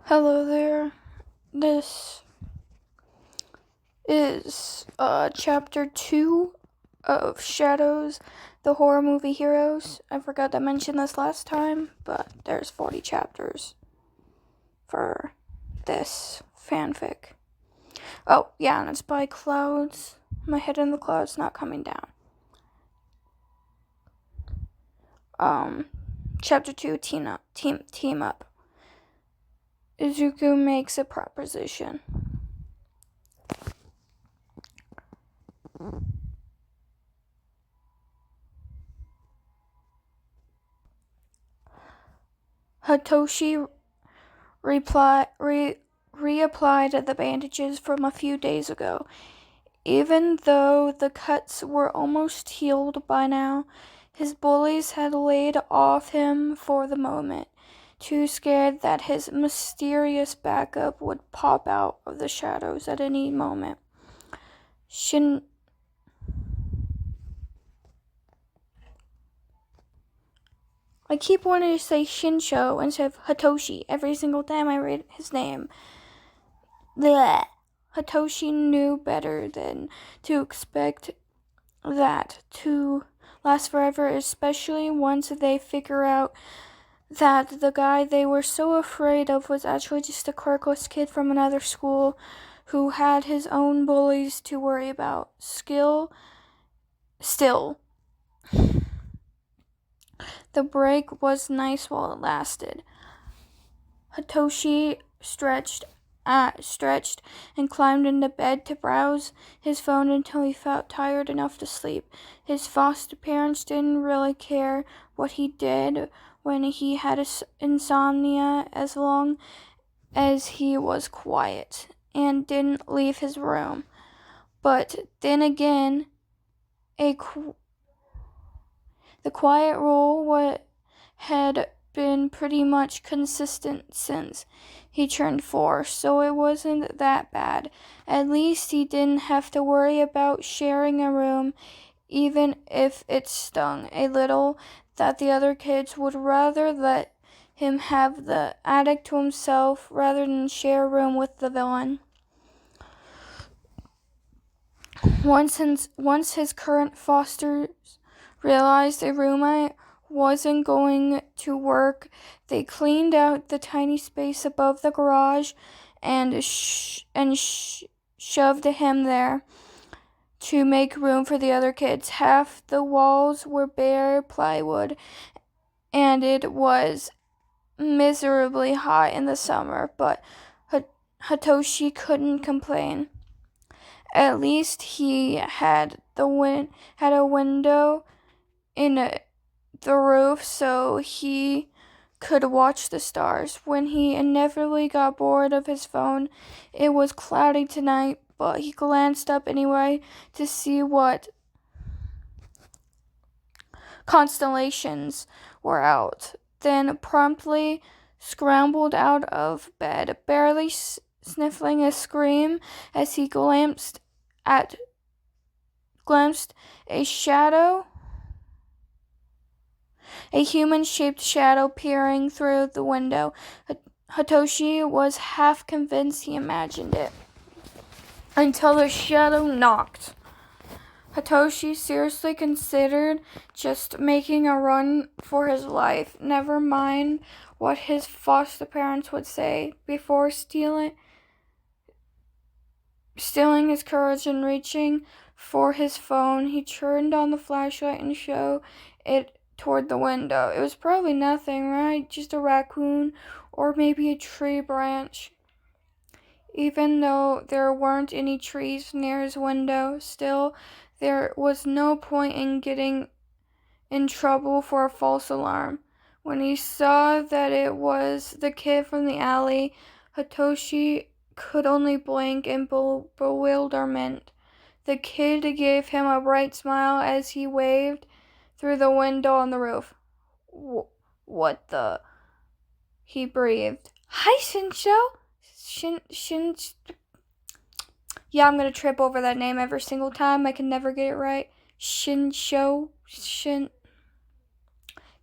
Hello there. This is chapter 2 of Shadows, the horror movie Heroes. I forgot to mention this last time, but there's 40 chapters for this fanfic. Oh, yeah, and it's by Clouds. My head in the clouds not coming down. Chapter 2, team up. Izuku makes a proposition. Hitoshi reapplied the bandages from a few days ago. Even though the cuts were almost healed by now, his bullies had laid off him for the moment, too scared that his mysterious backup would pop out of the shadows at any moment. I keep wanting to say Shinsho instead of Hitoshi every single time I read his name. Blech. Hitoshi knew better than to expect that to last forever, especially once they figure out that the guy they were so afraid of was actually just a quirkless kid from another school who had his own bullies to worry about. Still, the break was nice while it lasted. Hitoshi stretched and climbed into bed to browse his phone until he felt tired enough to sleep. His foster parents didn't really care what he did when he had insomnia as long as he was quiet and didn't leave his room. But then again, the quiet rule had been pretty much consistent since he turned 4, so it wasn't that bad. At least he didn't have to worry about sharing a room, even if it stung a little that the other kids would rather let him have the attic to himself rather than share a room with the villain. Once his current fosters realized a roommate wasn't going to work, they cleaned out the tiny space above the garage and shoved him there to make room for the other kids. Half the walls were bare plywood, and it was miserably hot in the summer, but Hitoshi couldn't complain. At least he had a window in the roof so he could watch the stars. When he inevitably got bored of his phone, it was cloudy tonight, but he glanced up anyway to see what constellations were out, then promptly scrambled out of bed, barely sniffling a scream as he glimpsed a human-shaped shadow peering through the window. Hitoshi was half convinced he imagined it, until the shadow knocked. Hitoshi seriously considered just making a run for his life, never mind what his foster parents would say. Before stealing his courage and reaching for his phone, he turned on the flashlight and showed it toward the window. It was probably nothing, right? Just a raccoon or maybe a tree branch. Even though there weren't any trees near his window, still, there was no point in getting in trouble for a false alarm. When he saw that it was the kid from the alley, Hitoshi could only blink in bewilderment. The kid gave him a bright smile as he waved through the window on the roof. What the? He breathed. Hi, Shinsho. Yeah, I'm gonna trip over that name every single time. I can never get it right. Shinsho.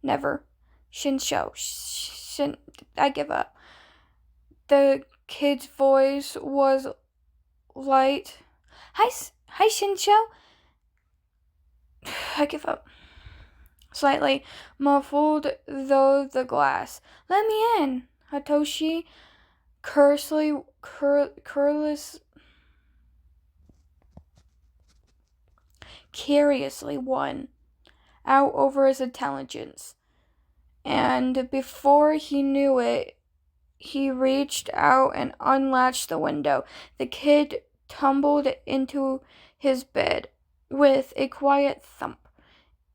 Never. Shinsho. I give up. The kid's voice was light. Hi, Shinsho. I give up. Slightly muffled though the glass. Let me in. Hitoshi curiously won out over his intelligence. And before he knew it, he reached out and unlatched the window. The kid tumbled into his bed with a quiet thump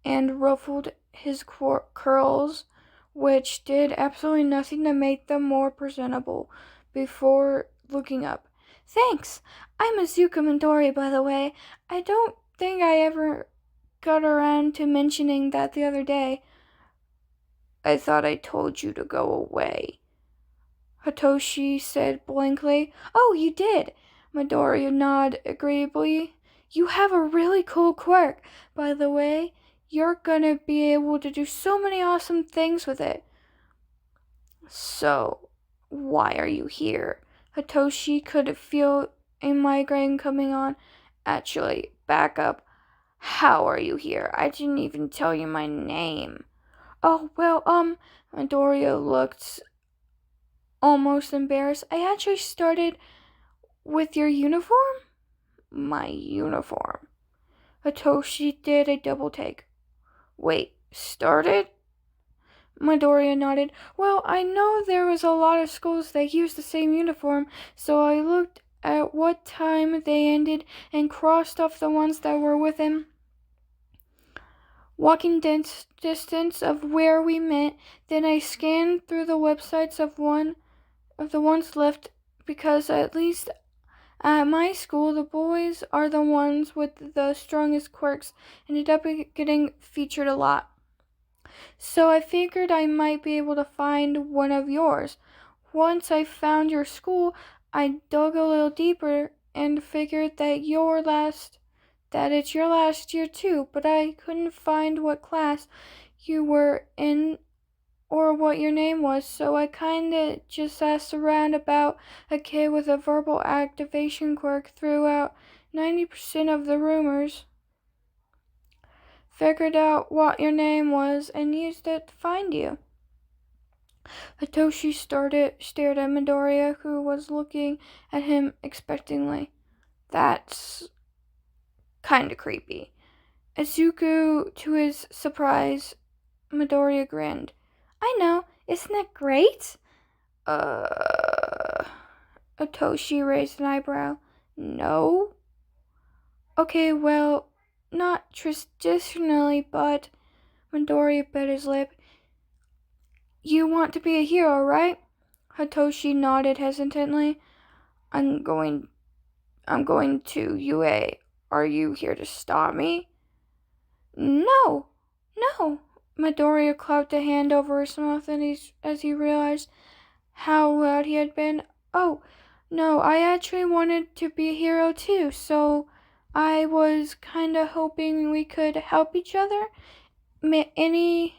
and ruffled his curls, which did absolutely nothing to make them more presentable, before looking up. Thanks. I'm Azuka Midori, by the way. I don't think I ever got around to mentioning that the other day. I thought I told you to go away, Hitoshi said blankly. Oh, you did. Midori nodded agreeably. You have a really cool quirk, by the way. You're gonna be able to do so many awesome things with it. So, why are you here? Hitoshi could feel a migraine coming on. Actually, back up. How are you here? I didn't even tell you my name. Oh, well, Midoriya looked almost embarrassed. I actually started with your uniform? My uniform. Hitoshi did a double take. Wait, started? Midoriya nodded. Well, I know there was a lot of schools that used the same uniform, so I looked at what time they ended and crossed off the ones that were within walking distance of where we met. Then I scanned through the websites of the ones left, because at least at my school, the boys are the ones with the strongest quirks, and ended up getting featured a lot. So I figured I might be able to find one of yours. Once I found your school, I dug a little deeper and figured that it's your last year too, but I couldn't find what class you were in or what your name was, so I kinda just asked around about a kid with a verbal activation quirk, threw out 90% of the rumors, figured out what your name was, and used it to find you. Hitoshi stared at Midoriya, who was looking at him expectantly. That's kinda creepy. Izuku, to his surprise, Midoriya grinned. I know, isn't it great? Hitoshi raised an eyebrow. No? Okay, well, not traditionally, but Midoriya bit his lip. You want to be a hero, right? Hitoshi nodded hesitantly. I'm going to UA. Are you here to stop me? No. Midoriya clapped a hand over his mouth as he realized how loud he had been. Oh, no, I actually wanted to be a hero too, so I was kinda hoping we could help each other. Any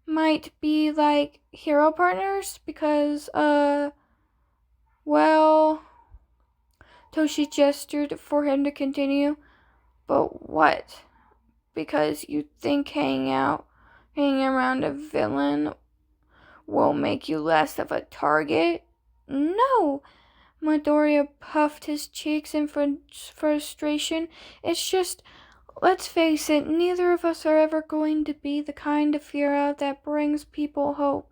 might be like hero partners, because, well, Toshi gestured for him to continue. But what? Because you think hanging around a villain will make you less of a target? No. Midoriya puffed his cheeks in frustration. It's just, let's face it, neither of us are ever going to be the kind of hero that brings people hope.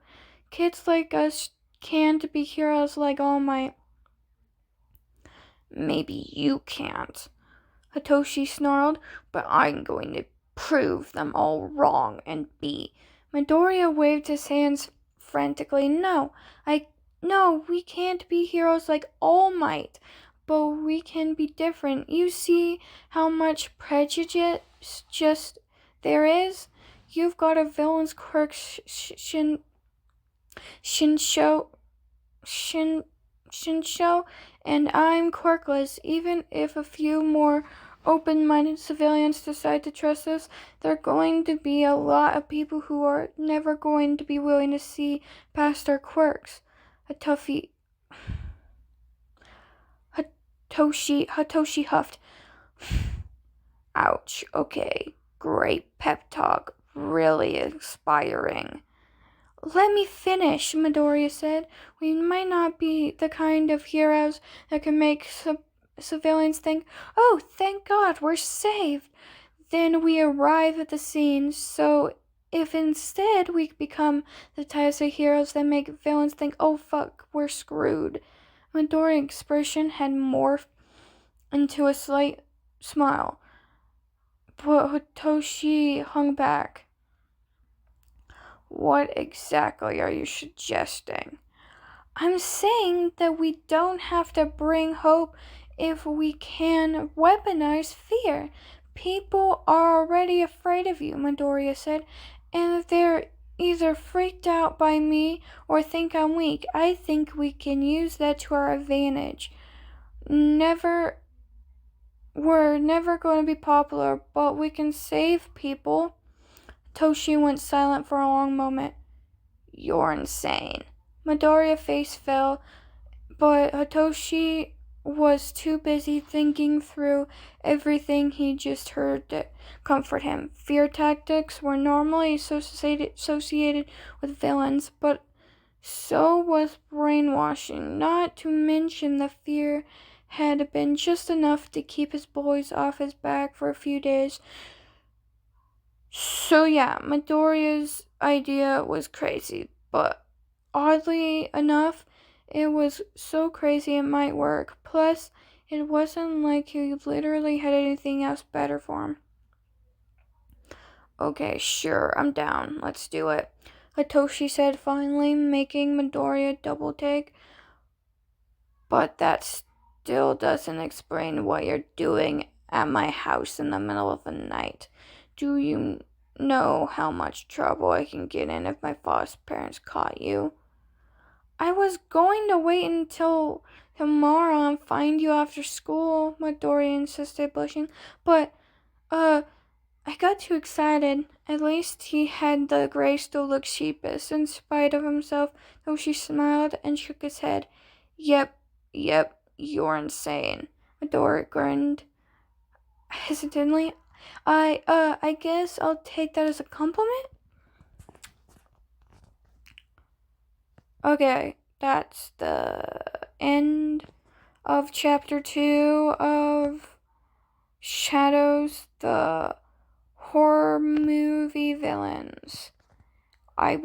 Kids like us can't be heroes like All Might. Maybe you can't, Hitoshi snarled, but I'm going to prove them all wrong and be. Midoriya waved his hands frantically. No, we can't be heroes like All Might, but we can be different. You see how much prejudice just there is? You've got a villain's quirk, Shinsho, and I'm quirkless. Even if a few more open-minded civilians decide to trust us, there are going to be a lot of people who are never going to be willing to see past our quirks. Hatoshi huffed. Ouch. Okay. Great pep talk. Really inspiring. Let me finish, Midoriya said. We might not be the kind of heroes that can make civilians think, oh, thank God, we're saved. Then we arrive at the scene, so if instead we become the types of heroes that make villains think, oh fuck, we're screwed. Midoriya's expression had morphed into a slight smile, but Hitoshi hung back. What exactly are you suggesting? I'm saying that we don't have to bring hope if we can weaponize fear. People are already afraid of you, Midoriya said, and they're either freaked out by me or think I'm weak. I think we can use that to our advantage. We're never going to be popular, but we can save people. Toshi went silent for a long moment. You're insane. Midoriya's face fell, but Hitoshi was too busy thinking through everything he just heard to comfort him. Fear tactics were normally associated with villains, but so was brainwashing, not to mention the fear had been just enough to keep his boys off his back for a few days. So yeah, Midoriya's idea was crazy, but oddly enough, it was so crazy it might work. Plus, it wasn't like he literally had anything else better for him. Okay, sure, I'm down. Let's do it. Hitoshi said finally, making Midoriya double take. But that still doesn't explain what you're doing at my house in the middle of the night. Do you know how much trouble I can get in if my foster parents caught you? I was going to wait until tomorrow and find you after school, Midoriya insisted, blushing. But, I got too excited. At least he had the grace to look sheepish in spite of himself, though she smiled and shook his head. Yep, you're insane. Midoriya grinned hesitantly. I guess I'll take that as a compliment. Okay, that's the end of chapter 2 of Shadows, the horror movie villains. I'm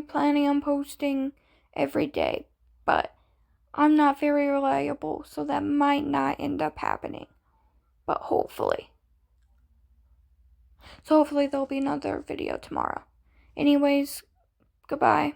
planning on posting every day, but I'm not very reliable, so that might not end up happening. But hopefully. So hopefully there'll be another video tomorrow. Anyways, goodbye.